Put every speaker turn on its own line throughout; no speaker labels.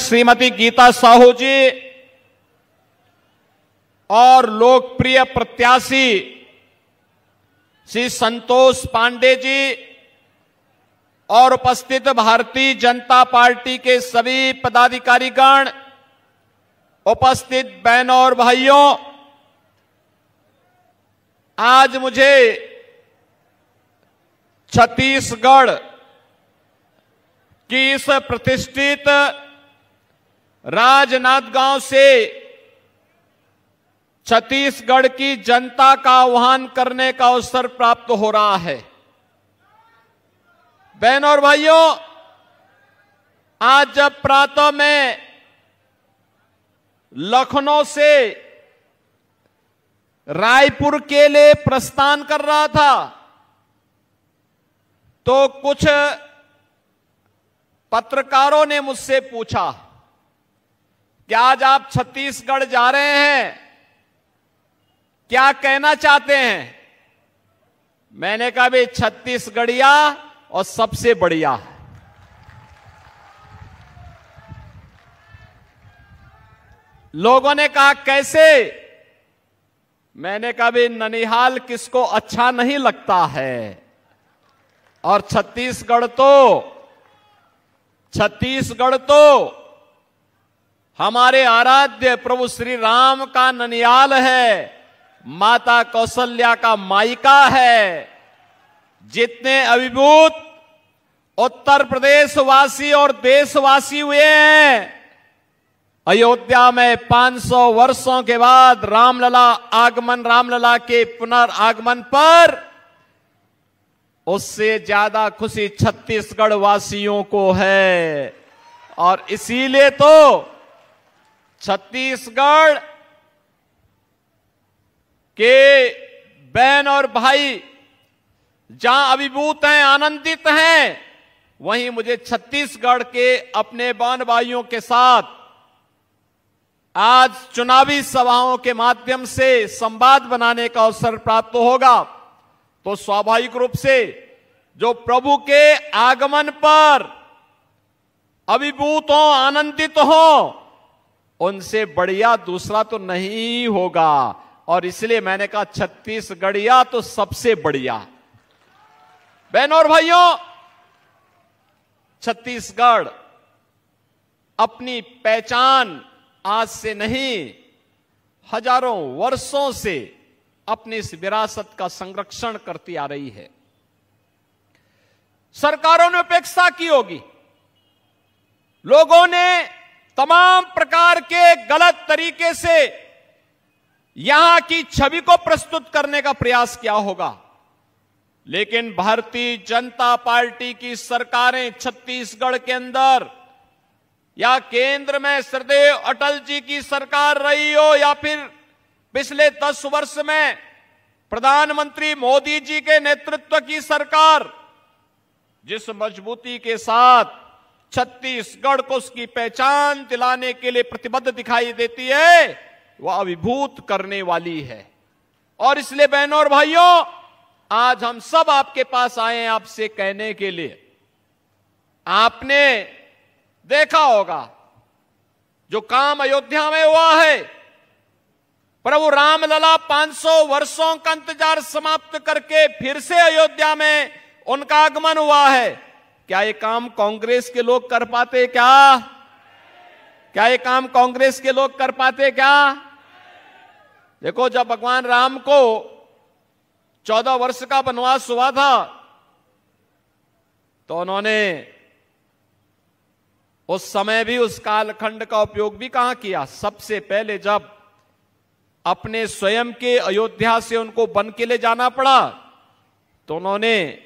श्रीमती गीता साहू जी और लोकप्रिय प्रत्याशी श्री संतोष पांडे जी और उपस्थित भारतीय जनता पार्टी के सभी पदाधिकारीगण, उपस्थित बहनों और भाइयों, आज मुझे छत्तीसगढ़ की इस प्रतिष्ठित राजनांदगांव से छत्तीसगढ़ की जनता का आह्वान करने का अवसर प्राप्त हो रहा है। बहनों और भाइयों, आज जब प्रातः में लखनऊ से रायपुर के लिए प्रस्थान कर रहा था तो कुछ पत्रकारों ने मुझसे पूछा कि आज आप छत्तीसगढ़ जा रहे हैं, क्या कहना चाहते हैं? मैंने कहा भाई छत्तीसगढ़िया और सबसे बढ़िया। लोगों ने कहा कैसे? मैंने कहा भाई ननिहाल किसको अच्छा नहीं लगता है, और छत्तीसगढ़ तो हमारे आराध्य प्रभु श्री राम का ननिहाल है, माता कौशल्या का मायका है। जितने अभिभूत उत्तर प्रदेश वासी और देशवासी हुए हैं, अयोध्या में 500 वर्षों के बाद रामलला के पुनरागमन पर उससे ज्यादा खुशी छत्तीसगढ़ वासियों को है। और इसीलिए तो छत्तीसगढ़ के बहन और भाई जहां अभिभूत हैं, आनंदित हैं, वहीं मुझे छत्तीसगढ़ के अपने बहन भाइयों के साथ आज चुनावी सभाओं के माध्यम से संवाद बनाने का अवसर प्राप्त होगा। तो स्वाभाविक रूप से जो प्रभु के आगमन पर अभिभूत हो, आनंदित हो, उनसे बढ़िया दूसरा तो नहीं होगा। और इसलिए मैंने कहा छत्तीसगढ़िया तो सबसे बढ़िया। बहनों और भाइयों, छत्तीसगढ़ अपनी पहचान आज से नहीं, हजारों वर्षों से अपनी इस विरासत का संरक्षण करती आ रही है। सरकारों ने उपेक्षा की होगी, लोगों ने तमाम प्रकार के गलत तरीके से यहां की छवि को प्रस्तुत करने का प्रयास किया होगा, लेकिन भारतीय जनता पार्टी की सरकारें छत्तीसगढ़ के अंदर या केंद्र में श्रद्धेय अटल जी की सरकार रही हो या फिर पिछले 10 वर्ष में प्रधानमंत्री मोदी जी के नेतृत्व की सरकार, जिस मजबूती के साथ छत्तीसगढ़ को उसकी पहचान दिलाने के लिए प्रतिबद्ध दिखाई देती है, वह अभिभूत करने वाली है। और इसलिए बहनों और भाइयों, आज हम सब आपके पास आए हैं आपसे कहने के लिए, आपने देखा होगा जो काम अयोध्या में हुआ है, प्रभु रामलला 500 वर्षों का इंतजार समाप्त करके फिर से अयोध्या में उनका आगमन हुआ है। क्या ये काम कांग्रेस के लोग कर पाते? क्या ये काम कांग्रेस के लोग कर पाते? क्या देखो, जब भगवान राम को 14 वर्ष का वनवास हुआ था तो उन्होंने उस समय भी उस कालखंड का उपयोग भी कहां किया? सबसे पहले जब अपने स्वयं के अयोध्या से उनको वन के लिए जाना पड़ा तो उन्होंने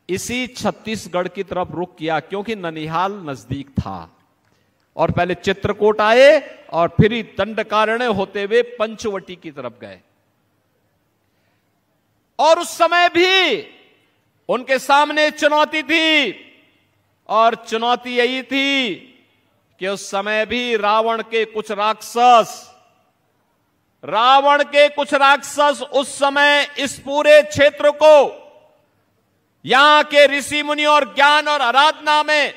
इसी छत्तीसगढ़ की तरफ रुख किया, क्योंकि ननिहाल नजदीक था। और पहले चित्रकूट आए और फिर ही दंडकारण्य होते हुए पंचवटी की तरफ गए। और उस समय भी उनके सामने चुनौती थी, और चुनौती यही थी कि उस समय भी रावण के कुछ राक्षस उस समय इस पूरे क्षेत्र को, यहां के ऋषि मुनि और ज्ञान और आराधना में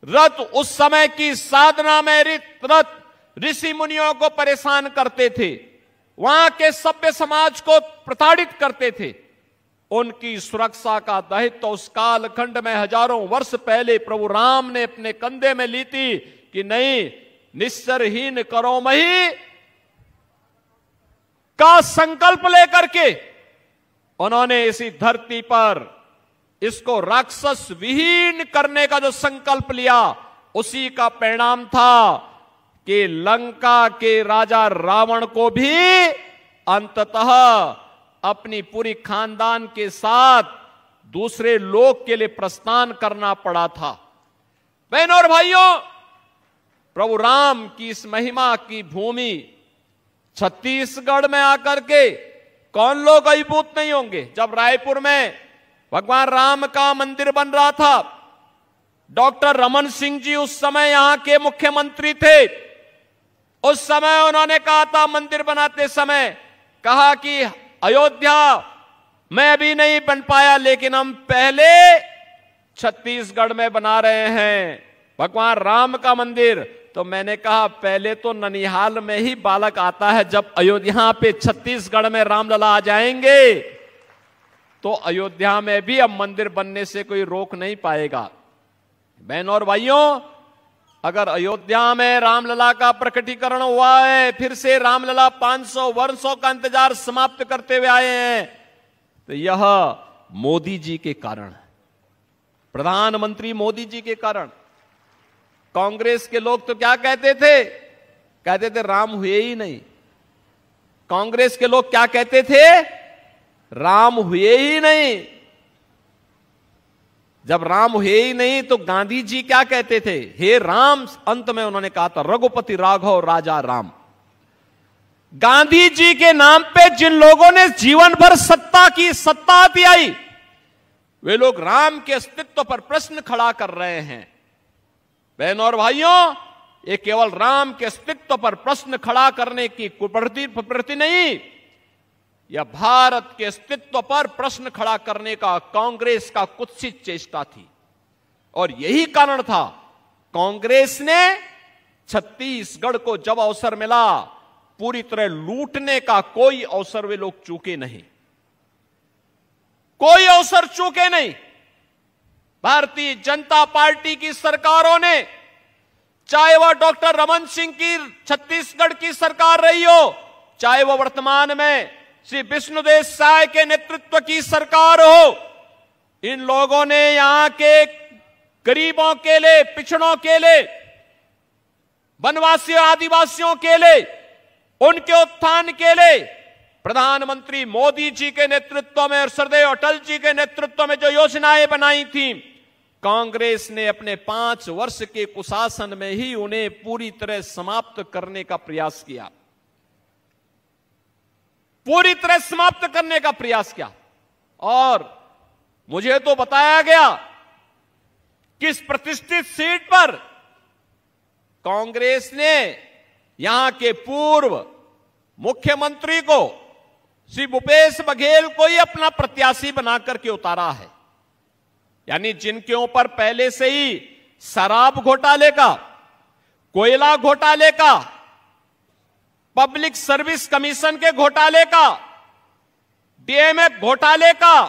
रथ उस समय की साधना में रत ऋषि मुनियों को परेशान करते थे, वहां के सभ्य समाज को प्रताड़ित करते थे। उनकी सुरक्षा का दायित्व उस कालखंड में हजारों वर्ष पहले प्रभु राम ने अपने कंधे में ली थी कि नहीं, निस्सरहीन करो मही का संकल्प लेकर के उन्होंने इसी धरती पर इसको राक्षस विहीन करने का जो संकल्प लिया, उसी का परिणाम था कि लंका के राजा रावण को भी अंततः अपनी पूरी खानदान के साथ दूसरे लोक के लिए प्रस्थान करना पड़ा था। बहनों और भाइयों, प्रभु राम की इस महिमा की भूमि छत्तीसगढ़ में आकर के कौन लोग अभिभूत नहीं होंगे। जब रायपुर में भगवान राम का मंदिर बन रहा था, डॉक्टर रमन सिंह जी उस समय यहां के मुख्यमंत्री थे। उस समय उन्होंने कहा था, मंदिर बनाते समय कहा कि अयोध्या में अभी नहीं बन पाया, लेकिन हम पहले छत्तीसगढ़ में बना रहे हैं भगवान राम का मंदिर। तो मैंने कहा, पहले तो ननिहाल में ही बालक आता है, जब अयोध्या पे छत्तीसगढ़ में रामलला आ जाएंगे तो अयोध्या में भी अब मंदिर बनने से कोई रोक नहीं पाएगा। बहनों और भाइयों, अगर अयोध्या में रामलला का प्रकटीकरण हुआ है, फिर से रामलला 500 वर्षों का इंतजार समाप्त करते हुए आए हैं, तो यह मोदी जी के कारण, प्रधानमंत्री मोदी जी के कारण। कांग्रेस के लोग तो क्या कहते थे? कहते थे राम हुए ही नहीं। कांग्रेस के लोग क्या कहते थे? राम हुए ही नहीं। जब राम हुए ही नहीं तो गांधी जी क्या कहते थे? हे राम। अंत में उन्होंने कहा था, रघुपति राघव राजा राम। गांधी जी के नाम पे जिन लोगों ने जीवन भर सत्ता आती आई, वे लोग राम के अस्तित्व पर प्रश्न खड़ा कर रहे हैं। बहनों और भाइयों, ये केवल राम के अस्तित्व पर प्रश्न खड़ा करने की कुप्रवृत्ति नहीं, यह भारत के अस्तित्व पर प्रश्न खड़ा करने का कांग्रेस का कुत्सित चेष्टा थी। और यही कारण था, कांग्रेस ने छत्तीसगढ़ को जब अवसर मिला, पूरी तरह लूटने का कोई अवसर वे लोग चूके नहीं, कोई अवसर चूके नहीं। भारतीय जनता पार्टी की सरकारों ने, चाहे वह डॉक्टर रमन सिंह की छत्तीसगढ़ की सरकार रही हो, चाहे वह वर्तमान में श्री विष्णुदेव साय के नेतृत्व की सरकार हो, इन लोगों ने यहां के गरीबों के लिए, पिछड़ों के लिए, वनवासियों, आदिवासियों के लिए, उनके उत्थान के लिए प्रधानमंत्री मोदी जी के नेतृत्व में और श्रद्धेय अटल जी के नेतृत्व में जो योजनाएं बनाई थी, कांग्रेस ने अपने 5 वर्ष के कुशासन में ही उन्हें पूरी तरह समाप्त करने का प्रयास किया, पूरी तरह समाप्त करने का प्रयास किया। और मुझे तो बताया गया कि इस प्रतिष्ठित सीट पर कांग्रेस ने यहां के पूर्व मुख्यमंत्री को, श्री भूपेश बघेल को ही अपना प्रत्याशी बनाकर के उतारा है। यानी जिनके ऊपर पहले से ही शराब घोटाले का, कोयला घोटाले का, पब्लिक सर्विस कमीशन के घोटाले का, डीएमएफ घोटाले का,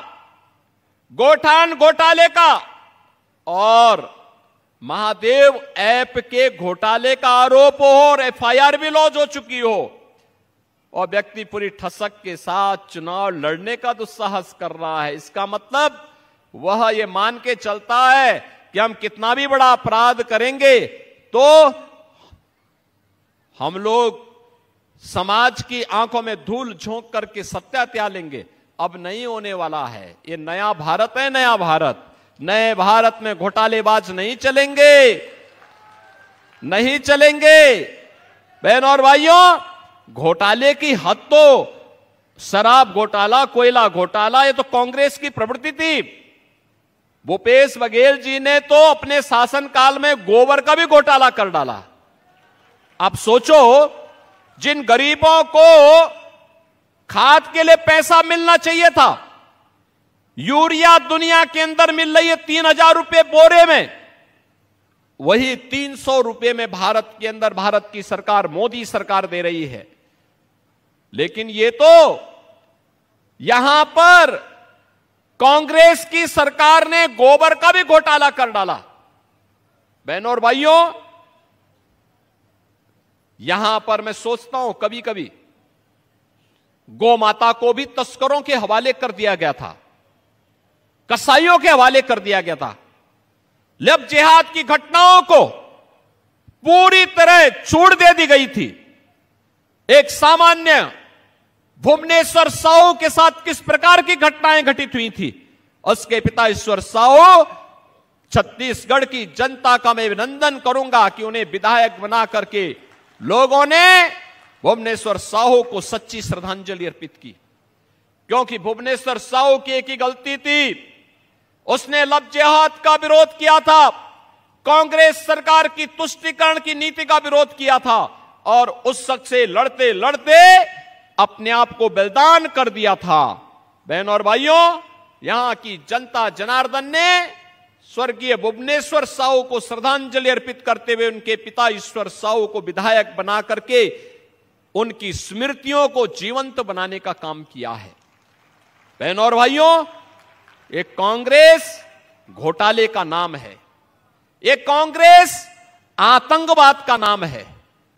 गोठान घोटाले का और महादेव ऐप के घोटाले का आरोप हो और एफआईआर भी लॉन्च हो चुकी हो, और व्यक्ति पूरी ठसक के साथ चुनाव लड़ने का दुस्साहस कर रहा है, इसका मतलब वह यह मान के चलता है कि हम कितना भी बड़ा अपराध करेंगे तो हम लोग समाज की आंखों में धूल झोंक करके सत्या त्याग लेंगे। अब नहीं होने वाला है। ये नया भारत है, नया भारत। नए भारत में घोटालेबाज नहीं चलेंगे, नहीं चलेंगे। बहनों और भाइयों, घोटाले की हद तो शराब घोटाला, कोयला घोटाला, ये तो कांग्रेस की प्रवृत्ति थी। भूपेश बघेल जी ने तो अपने शासनकाल में गोबर का भी घोटाला कर डाला। आप सोचो, जिन गरीबों को खाद के लिए पैसा मिलना चाहिए था, यूरिया दुनिया के अंदर मिल रही है 3000 रुपए बोरे में, वही 300 रुपए में भारत के अंदर भारत की सरकार, मोदी सरकार दे रही है। लेकिन ये तो यहां पर कांग्रेस की सरकार ने गोबर का भी घोटाला कर डाला। बहनों और भाइयों, यहां पर मैं सोचता हूं कभी कभी गौ माता को भी तस्करों के हवाले कर दिया गया था, कसाईयों के हवाले कर दिया गया था। लब जिहाद की घटनाओं को पूरी तरह छूट दे दी गई थी। एक सामान्य भुवनेश्वर साहू के साथ किस प्रकार की घटनाएं घटित हुई थी, उसके पिता ईश्वर साहू, छत्तीसगढ़ की जनता का मैं अभिनंदन करूंगा कि उन्हें विधायक बना करके लोगों ने भुवनेश्वर साहू को सच्ची श्रद्धांजलि अर्पित की। क्योंकि भुवनेश्वर साहू की एक ही गलती थी, उसने लब जिहाद का विरोध किया था, कांग्रेस सरकार की तुष्टीकरण की नीति का विरोध किया था और उस शख्स से लड़ते लड़ते अपने आप को बलिदान कर दिया था। बहनों और भाइयों, यहां की जनता जनार्दन ने स्वर्गीय भुवनेश्वर साहू को श्रद्धांजलि अर्पित करते हुए उनके पिता ईश्वर साहू को विधायक बना करके उनकी स्मृतियों को जीवंत बनाने का काम किया है। बहनों और भाइयों, एक कांग्रेस घोटाले का नाम है, एक कांग्रेस आतंकवाद का नाम है,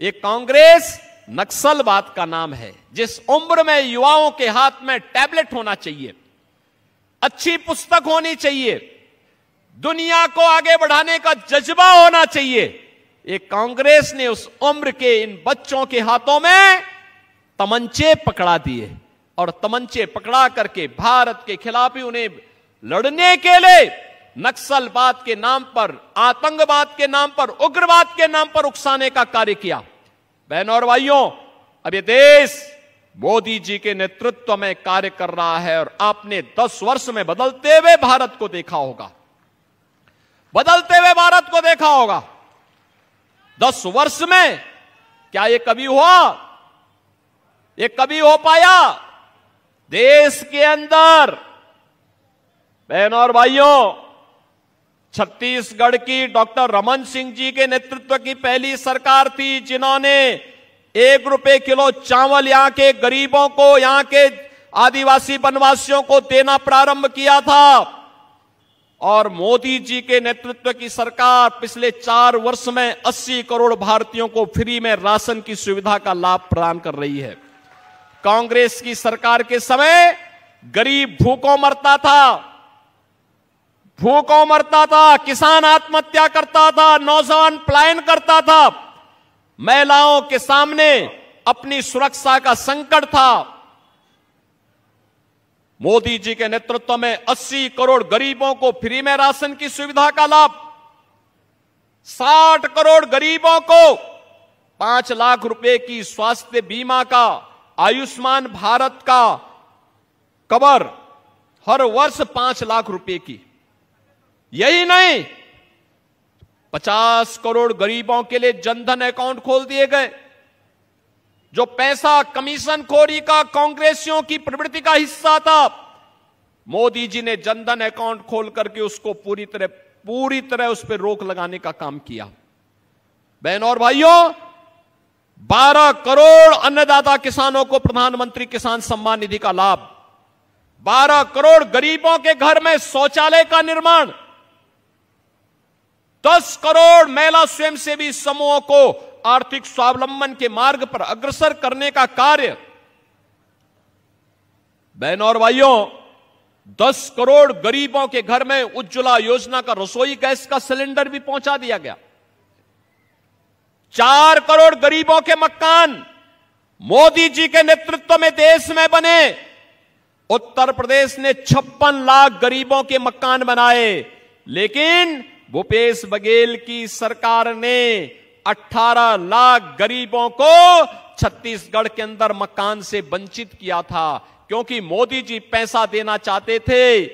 एक कांग्रेस नक्सलवाद का नाम है। जिस उम्र में युवाओं के हाथ में टैबलेट होना चाहिए, अच्छी पुस्तक होनी चाहिए, दुनिया को आगे बढ़ाने का जज्बा होना चाहिए, एक कांग्रेस ने उस उम्र के इन बच्चों के हाथों में तमंचे पकड़ा दिए और तमंचे पकड़ा करके भारत के खिलाफ ही उन्हें लड़ने के लिए नक्सलवाद के नाम पर, आतंकवाद के नाम पर, उग्रवाद के नाम पर उकसाने का कार्य किया। बहनों और भाइयों, अब ये देश मोदी जी के नेतृत्व में कार्य कर रहा है और आपने 10 वर्ष में बदलते हुए भारत को देखा होगा, बदलते हुए भारत को देखा होगा। 10 वर्ष में क्या ये कभी हुआ, ये कभी हो पाया देश के अंदर? बहनों और भाइयों, छत्तीसगढ़ की डॉक्टर रमन सिंह जी के नेतृत्व की पहली सरकार थी जिन्होंने 1 रुपए किलो चावल यहां के गरीबों को, यहां के आदिवासी वनवासियों को देना प्रारंभ किया था। और मोदी जी के नेतृत्व की सरकार पिछले 4 वर्ष में 80 करोड़ भारतीयों को फ्री में राशन की सुविधा का लाभ प्रदान कर रही है। कांग्रेस की सरकार के समय गरीब भूखों मरता था, भूखों मरता था, किसान आत्महत्या करता था, नौजवान पलायन करता था, महिलाओं के सामने अपनी सुरक्षा का संकट था। मोदी जी के नेतृत्व में 80 करोड़ गरीबों को फ्री में राशन की सुविधा का लाभ, 60 करोड़ गरीबों को 5 लाख रुपए की स्वास्थ्य बीमा का, आयुष्मान भारत का कवर हर वर्ष 5 लाख रुपए की। यही नहीं, 50 करोड़ गरीबों के लिए जनधन अकाउंट खोल दिए गए। जो पैसा कमीशन खोरी का कांग्रेसियों की प्रवृत्ति का हिस्सा था, मोदी जी ने जनधन अकाउंट खोल करके उसको पूरी तरह उस पर रोक लगाने का काम किया। बहनों और भाइयों, 12 करोड़ अन्नदाता किसानों को प्रधानमंत्री किसान सम्मान निधि का लाभ, 12 करोड़ गरीबों के घर में शौचालय का निर्माण, 10 करोड़ महिला स्वयंसेवी समूहों को आर्थिक स्वावलंबन के मार्ग पर अग्रसर करने का कार्य। बहनों और भाइयों, 10 करोड़ गरीबों के घर में उज्ज्वला योजना का रसोई गैस का सिलेंडर भी पहुंचा दिया गया। 4 करोड़ गरीबों के मकान मोदी जी के नेतृत्व में देश में बने। उत्तर प्रदेश ने 56 लाख गरीबों के मकान बनाए, लेकिन भूपेश बघेल की सरकार ने 18 लाख गरीबों को छत्तीसगढ़ के अंदर मकान से वंचित किया था, क्योंकि मोदी जी पैसा देना चाहते थे,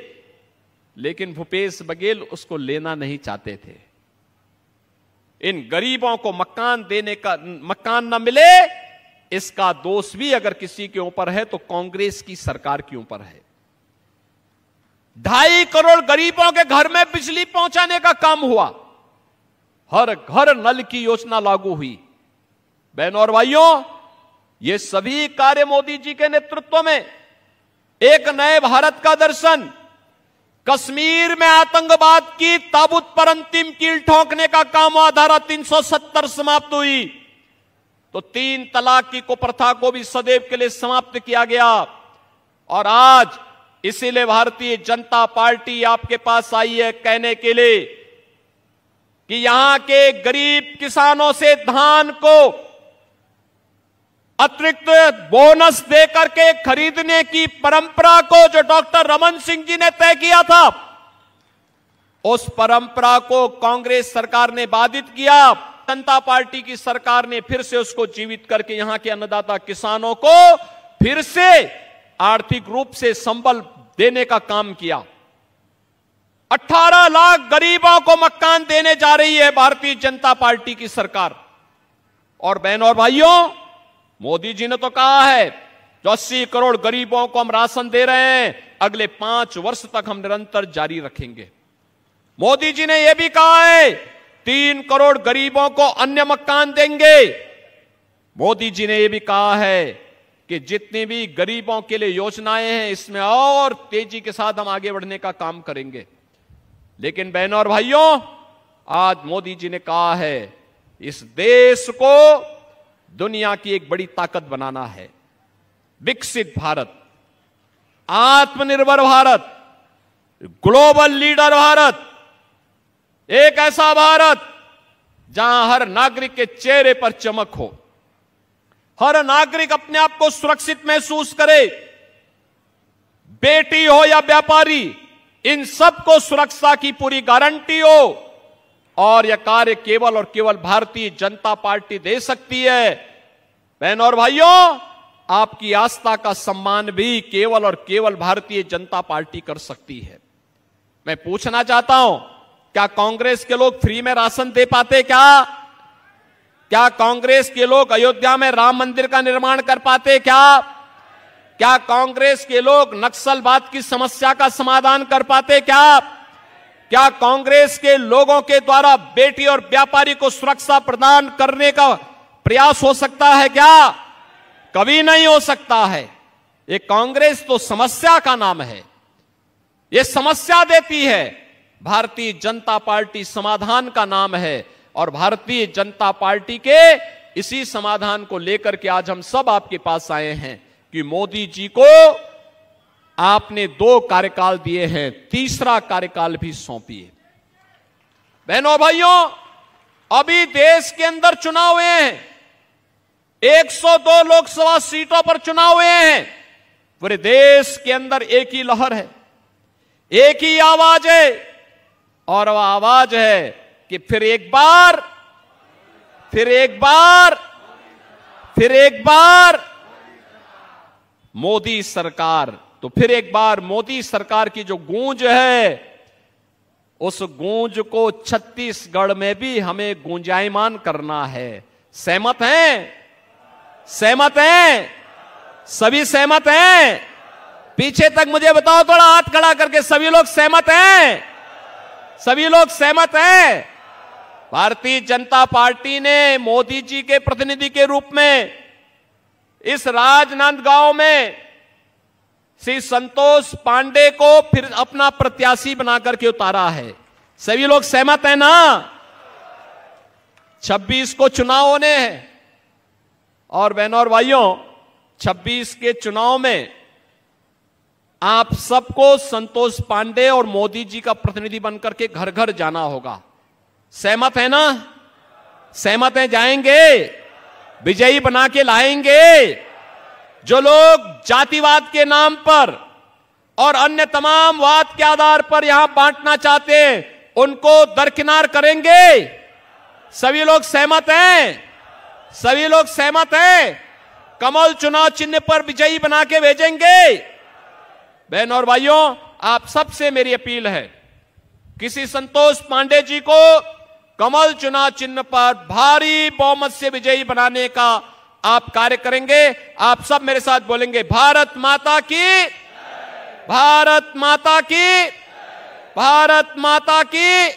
लेकिन भूपेश बघेल उसको लेना नहीं चाहते थे। इन गरीबों को मकान देने का, मकान न मिले, इसका दोष भी अगर किसी के ऊपर है तो कांग्रेस की सरकार के ऊपर है। 2.5 करोड़ गरीबों के घर में बिजली पहुंचाने का काम हुआ। हर घर नल की योजना लागू हुई। बहनों और भाइयों, ये सभी कार्य मोदी जी के नेतृत्व में एक नए भारत का दर्शन, कश्मीर में आतंकवाद की ताबूत पर अंतिम कील ठोकने का काम हुआ, धारा 370 समाप्त हुई, तो 3 तलाक की कुप्रथा को भी सदैव के लिए समाप्त किया गया। और आज इसीलिए भारतीय जनता पार्टी आपके पास आई है कहने के लिए कि यहां के गरीब किसानों से धान को अतिरिक्त बोनस देकर के खरीदने की परंपरा को जो डॉक्टर रमन सिंह जी ने तय किया था, उस परंपरा को कांग्रेस सरकार ने बाधित किया। जनता पार्टी की सरकार ने फिर से उसको जीवित करके यहां के अन्नदाता किसानों को फिर से आर्थिक रूप से संबल देने का काम किया। 18 लाख गरीबों को मकान देने जा रही है भारतीय जनता पार्टी की सरकार। और बहनों और भाइयों, मोदी जी ने तो कहा है जो 80 करोड़ गरीबों को हम राशन दे रहे हैं, अगले 5 वर्ष तक हम निरंतर जारी रखेंगे। मोदी जी ने यह भी कहा है 3 करोड़ गरीबों को अन्य मकान देंगे। मोदी जी ने यह भी कहा है कि जितनी भी गरीबों के लिए योजनाएं हैं, इसमें और तेजी के साथ हम आगे बढ़ने का काम करेंगे। लेकिन बहनों और भाइयों, आज मोदी जी ने कहा है इस देश को दुनिया की एक बड़ी ताकत बनाना है। विकसित भारत, आत्मनिर्भर भारत, ग्लोबल लीडर भारत, एक ऐसा भारत जहां हर नागरिक के चेहरे पर चमक हो, हर नागरिक अपने आप को सुरक्षित महसूस करे। बेटी हो या व्यापारी, इन सबको सुरक्षा की पूरी गारंटी हो। और यह कार्य केवल और केवल भारतीय जनता पार्टी दे सकती है। बहनों और भाइयों, आपकी आस्था का सम्मान भी केवल और केवल भारतीय जनता पार्टी कर सकती है। मैं पूछना चाहता हूं, क्या कांग्रेस के लोग फ्री में राशन दे पाते? क्या कांग्रेस के लोग अयोध्या में राम मंदिर का निर्माण कर पाते? क्या कांग्रेस के लोग नक्सलवाद की समस्या का समाधान कर पाते? क्या कांग्रेस के लोगों के द्वारा बेटी और व्यापारी को सुरक्षा प्रदान करने का प्रयास हो सकता है? क्या कभी नहीं हो सकता है। ये कांग्रेस तो समस्या का नाम है, ये समस्या देती है। भारतीय जनता पार्टी समाधान का नाम है। और भारतीय जनता पार्टी के इसी समाधान को लेकर के आज हम सब आपके पास आए हैं कि मोदी जी को आपने 2 कार्यकाल दिए हैं, तीसरा कार्यकाल भी सौंपिए। बहनों भाइयों, अभी देश के अंदर चुनाव हुए हैं, 102 लोकसभा सीटों पर चुनाव हुए हैं। पूरे देश के अंदर एक ही लहर है, एक ही आवाज है, और वह आवाज है कि फिर एक बार मोदी सरकार। तो फिर एक बार मोदी सरकार की जो गूंज है, उस गूंज को छत्तीसगढ़ में भी हमें गूंजायमान करना है। सहमत हैं? सहमत हैं? सभी सहमत हैं? पीछे तक मुझे बताओ, थोड़ा हाथ खड़ा करके, सभी लोग सहमत हैं? सभी लोग सहमत हैं? भारतीय जनता पार्टी ने मोदी जी के प्रतिनिधि के रूप में इस राजनांदगांव में श्री संतोष पांडे को फिर अपना प्रत्याशी बनाकर के उतारा है। सभी लोग सहमत हैं ना? 26 को चुनाव होने हैं। और बहनों और भाइयों, 26 के चुनाव में आप सबको संतोष पांडे और मोदी जी का प्रतिनिधि बनकर के घर घर जाना होगा। सहमत है ना? सहमत है? जाएंगे, विजयी बना के लाएंगे। जो लोग जातिवाद के नाम पर और अन्य तमाम वाद के आधार पर यहां बांटना चाहते हैं, उनको दरकिनार करेंगे। सभी लोग सहमत हैं? सभी लोग सहमत हैं? कमल चुनाव चिन्ह पर विजयी बना के भेजेंगे। बहनों और भाइयों, आप सबसे मेरी अपील है, किसी संतोष पांडे जी को कमल चुनाव चिन्ह पर भारी बहुमत से विजयी बनाने का आप कार्य करेंगे। आप सब मेरे साथ बोलेंगे, भारत माता की, भारत माता की, भारत माता की।